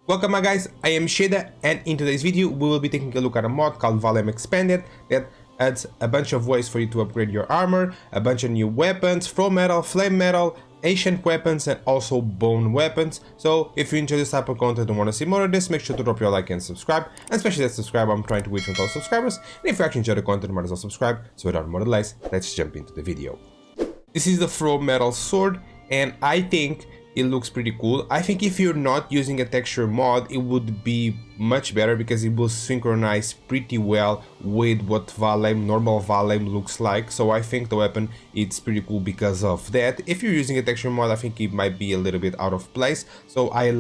Welcome my guys, I am Sheda, and in today's video we will be taking a look at a mod called Valheim Expanded that adds a bunch of ways for you to upgrade your armor, a bunch of new weapons, from metal, flame metal, ancient weapons, and also bone weapons. So if you enjoy this type of content and want to see more of this, make sure to drop your like and subscribe, and especially that subscribe. I'm trying to reach 1,000 subscribers, and if you actually enjoy the content, might as well subscribe. So without more delays, let's jump into the video. This is the from metal sword, and I think it looks pretty cool. I think if you're not using a texture mod, it would be much better because it will synchronize pretty well with what normal Valheim looks like. So I think the weapon it's pretty cool because of that. If you're using a texture mod, I think it might be a little bit out of place. So I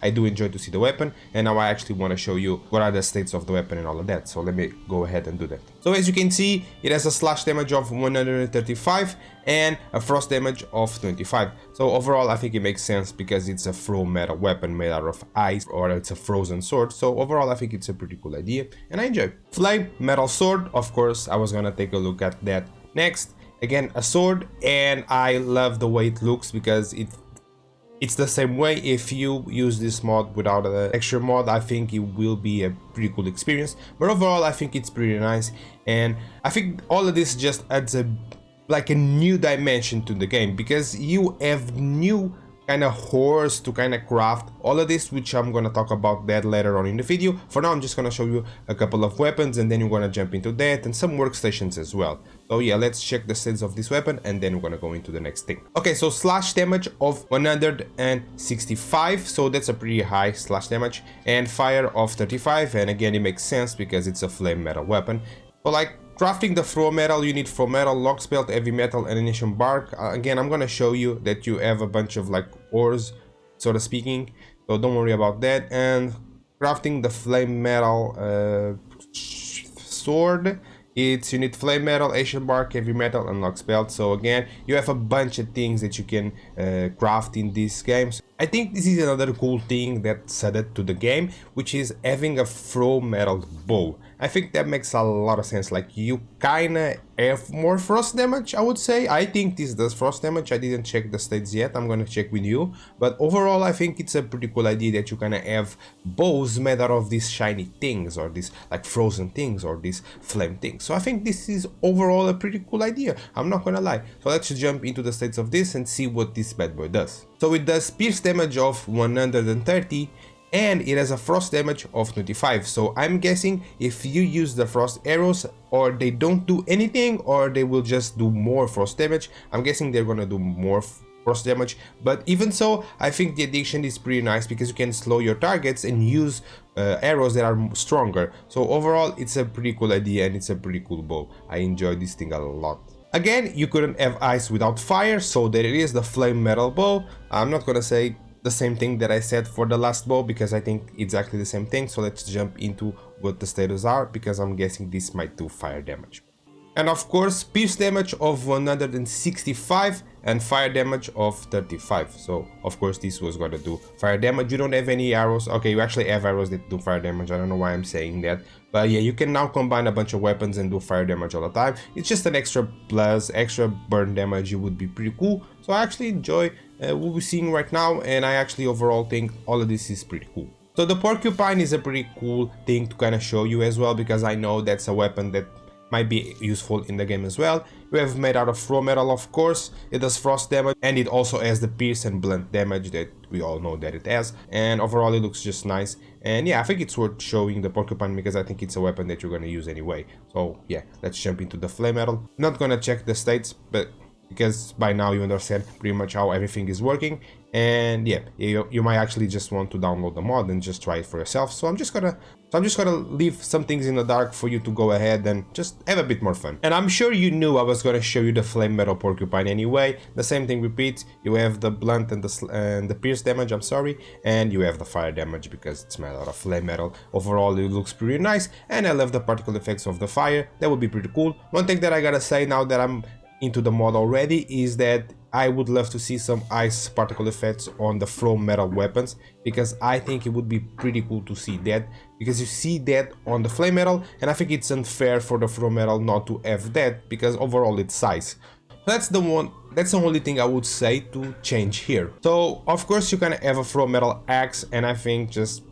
do enjoy to see the weapon, and now I actually want to show you what are the states of the weapon and all of that. So let me go ahead and do that. So as you can see, it has a slash damage of 135 and a frost damage of 25. So overall I think it makes sense because it's a from metal weapon made out of ice, or it's a frozen sword. So overall I think it's a pretty cool idea and I enjoy. Flame metal sword, of course I was gonna take a look at that next. Again, a sword, and I love the way it looks because it's the same way. If you use this mod without an extra mod, I think it will be a pretty cool experience. But overall I think it's pretty nice, and I think all of this just adds a new dimension to the game because you have new kind of horse to kind of craft all of this, which I'm gonna talk about that later on in the video. For now I'm just gonna show you a couple of weapons, and then we're gonna jump into that and some workstations as well. So yeah, let's check the stats of this weapon and then we're gonna go into the next thing. Okay, so slash damage of 165, so that's a pretty high slash damage, and fire of 35, and again it makes sense because it's a flame metal weapon. So crafting the from metal, you need from metal, lock spelt, heavy metal, and ancient bark. Again, I'm gonna show you that you have a bunch of ores, sort of speaking, so don't worry about that. And crafting the flame metal sword, you need flame metal, ancient bark, heavy metal, and lock spelt. So again, you have a bunch of things that you can craft in these games. I think this is another cool thing that's added to the game, which is having a from metal bow. I think that makes a lot of sense. You kinda have more frost damage, I would say. I think this does frost damage. I didn't check the stats yet. I'm gonna check with you. But overall, I think it's a pretty cool idea that you kinda have bows made out of these shiny things, or these frozen things, or these flame things. So I think this is overall a pretty cool idea. I'm not gonna lie. So let's jump into the stats of this and see what this bad boy does. So it does pierce damage of 130, and it has a frost damage of 25. So I'm guessing if you use the frost arrows, or they don't do anything, or they will just do more frost damage. I'm guessing they're gonna do more frost damage, but even so, I think the addiction is pretty nice because you can slow your targets and use arrows that are stronger. So overall it's a pretty cool idea, and it's a pretty cool bow. I enjoy this thing a lot. Again, you couldn't have ice without fire, so there it is, the flame metal bow. I'm not gonna say the same thing that I said for the last bow because I think exactly the same thing. So let's jump into what the status are, because I'm guessing this might do fire damage. And of course, pierce damage of 165 and fire damage of 35. So of course this was going to do fire damage. You don't have any arrows. Okay, you actually have arrows that do fire damage. I don't know why I'm saying that, but yeah, you can now combine a bunch of weapons and do fire damage all the time. It's just an extra plus, extra burn damage. It would be pretty cool. So I actually enjoy what we're seeing right now, and I actually overall think all of this is pretty cool. So the porcupine is a pretty cool thing to kind of show you as well, because I know that's a weapon that might be useful in the game as well. We have made out of from metal, of course. It does frost damage, and it also has the pierce and blunt damage that we all know that it has. And overall it looks just nice. And yeah, I think it's worth showing the porcupine because I think it's a weapon that you're gonna use anyway. So yeah, let's jump into the flame metal. Not gonna check the states, but because by now you understand pretty much how everything is working. And yeah, you might actually just want to download the mod and just try it for yourself. So I'm just gonna leave some things in the dark for you to go ahead and just have a bit more fun. And I'm sure you knew I was gonna show you the flame metal porcupine anyway. The same thing repeats. You have the blunt and the pierce damage, I'm sorry, and you have the fire damage because it's made out of flame metal. Overall it looks pretty nice, and I love the particle effects of the fire. That would be pretty cool. One thing that I gotta say now that I'm into the mod already is that I would love to see some ice particle effects on the from metal weapons, because I think it would be pretty cool to see that, because you see that on the flame metal, and I think it's unfair for the from metal not to have that because overall it's ice. That's the only thing I would say to change here. So of course you can have a from metal axe, and I think just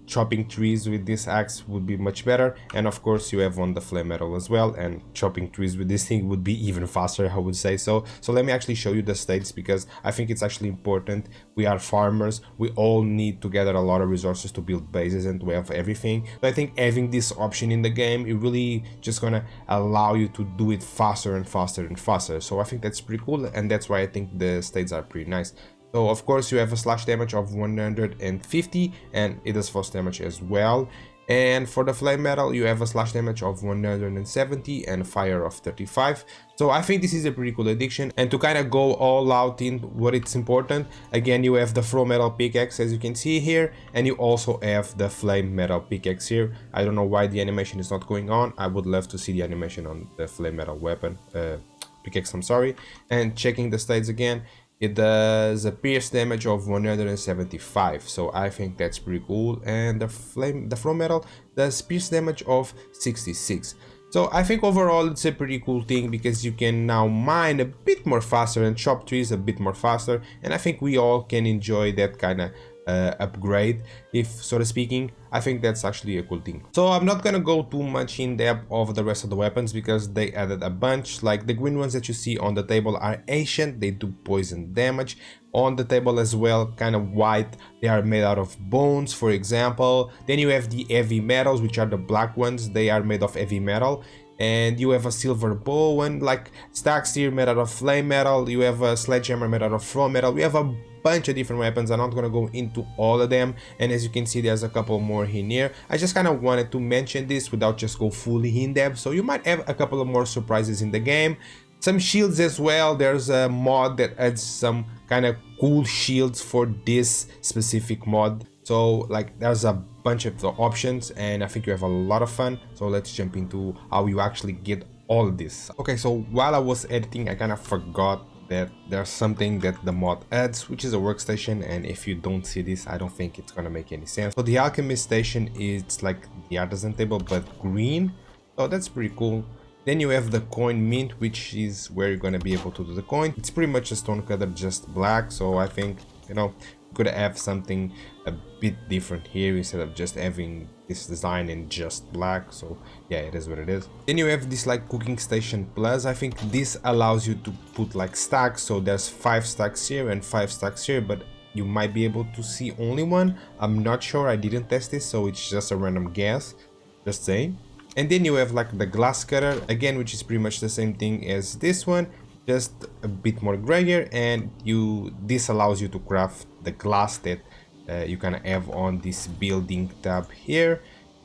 chopping trees with this axe would be much better, and of course you have on the flame metal as well, and chopping trees with this thing would be even faster, I would say. So let me actually show you the states, because I think it's actually important. We are farmers, we all need to gather a lot of resources to build bases and to have everything. So I think having this option in the game, it really just gonna allow you to do it faster and faster and faster. So I think that's pretty cool, and that's why I think the states are pretty nice. So of course you have a slash damage of 150, and it does force damage as well. And for the flame metal you have a slash damage of 170 and fire of 35. So I think this is a pretty cool addition, and to kind of go all out in what it's important, again you have the Throw Metal pickaxe as you can see here, and you also have the flame metal pickaxe here. I don't know why the animation is not going on. I would love to see the animation on the flame metal weapon pickaxe, I'm sorry. And checking the stats again, it does a pierce damage of 175, so I think that's pretty cool. And the Throw Metal does pierce damage of 66. So I think overall it's a pretty cool thing, because you can now mine a bit more faster and chop trees a bit more faster, and I think we all can enjoy that kind of upgrade, if so to speaking. I think that's actually a cool thing. So I'm not gonna go too much in depth of the rest of the weapons, because they added a bunch. Like the green ones that you see on the table are ancient, they do poison damage. On the table as well, kind of white, they are made out of bones, for example. Then you have the heavy metals, which are the black ones, they are made of heavy metal. And you have a silver bow and like stacks here made out of flame metal. You have a sledgehammer made out of throw metal. We have a bunch of different weapons. I'm not gonna go into all of them, and as you can see there's a couple more in here. I just kind of wanted to mention this without just go fully in depth, so you might have a couple of more surprises in the game. Some shields as well. There's a mod that adds some kind of cool shields for this specific mod. So like there's a bunch of the options, and I think you have a lot of fun. So let's jump into how you actually get all of this. Okay, so while I was editing, I kind of forgot that there's something that the mod adds, which is a workstation, and if you don't see this, I don't think it's gonna make any sense. So the alchemist station is like the artisan table but green, so that's pretty cool. Then you have the coin mint, which is where you're gonna be able to do the coin. It's pretty much a stone cutter, just black, so I think, you know, could have something a bit different here instead of just having this design in just black. So yeah, it is what it is. Then you have this like cooking station plus. I think this allows you to put like stacks, so there's 5 stacks here and 5 stacks here, but you might be able to see only one. I'm not sure, I didn't test this, so it's just a random guess, just saying. And then you have like the glass cutter again, which is pretty much the same thing as this one, just a bit more grayer, and this allows you to craft the glass that you kind of have on this building tab here,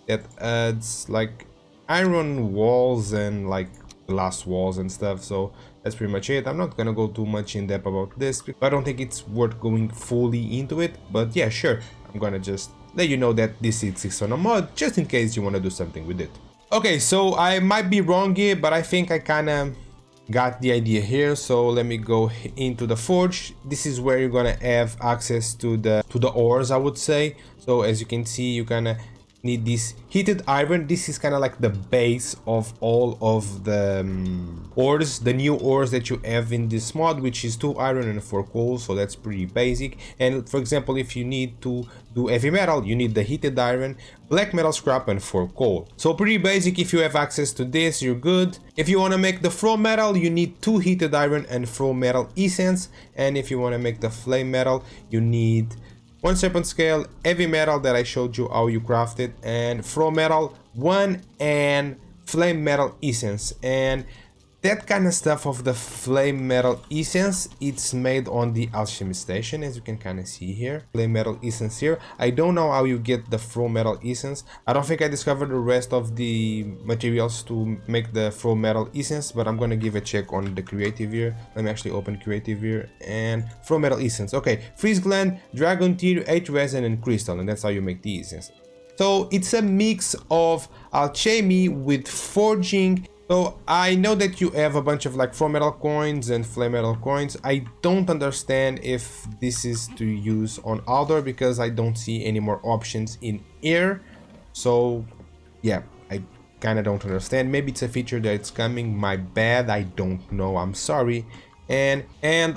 that adds like iron walls and like glass walls and stuff. So that's pretty much it. I'm not gonna go too much in depth about this, because I don't think it's worth going fully into it, but yeah, sure, I'm gonna just let you know that this exists on a mod, just in case you want to do something with it. Okay, so I might be wrong here, but I think I kind of got the idea here. So let me go into the forge. This is where you're gonna have access to the ores, I would say. So as you can see, you kind of need this heated iron. This is kind of like the base of all of the ores, the new ores that you have in this mod, which is 2 iron and 4 coal. So that's pretty basic. And for example, if you need to do heavy metal, you need the heated iron, black metal scrap and 4 coal. So pretty basic. If you have access to this, you're good. If you want to make the throw metal, you need 2 heated iron and throw metal essence. And if you want to make the flame metal, you need 1 serpent scale, heavy metal that I showed you how you craft it, and throw metal 1, and flame metal essence. And that kind of stuff of the flame metal essence, it's made on the alchemist station, as you can kind of see here. Flame metal essence here. I don't know how you get the throw metal essence. I don't think I discovered the rest of the materials to make the throw metal essence, but I'm gonna give a check on the creative here. Let me actually open creative here, and throw metal essence. Okay, freeze gland, dragon tear, H resin and crystal, and that's how you make the essence. So it's a mix of alchemy with forging. So I know that you have a bunch of like throw metal coins and flame metal coins. I don't understand if this is to use on outdoor, because I don't see any more options in here. So yeah, I kind of don't understand. Maybe it's a feature that's coming. My bad, I don't know, I'm sorry. and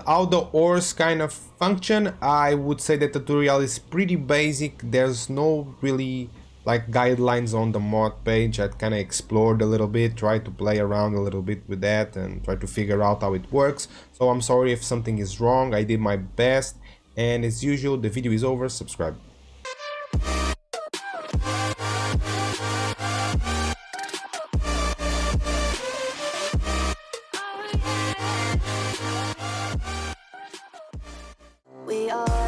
how the ores kind of function. I would say the tutorial is pretty basic. There's no really like guidelines on the mod page. I kind of explored a little bit, tried to play around a little bit with that and try to figure out how it works. So I'm sorry if something is wrong. I did my best, and as usual, the video is over. Subscribe. We are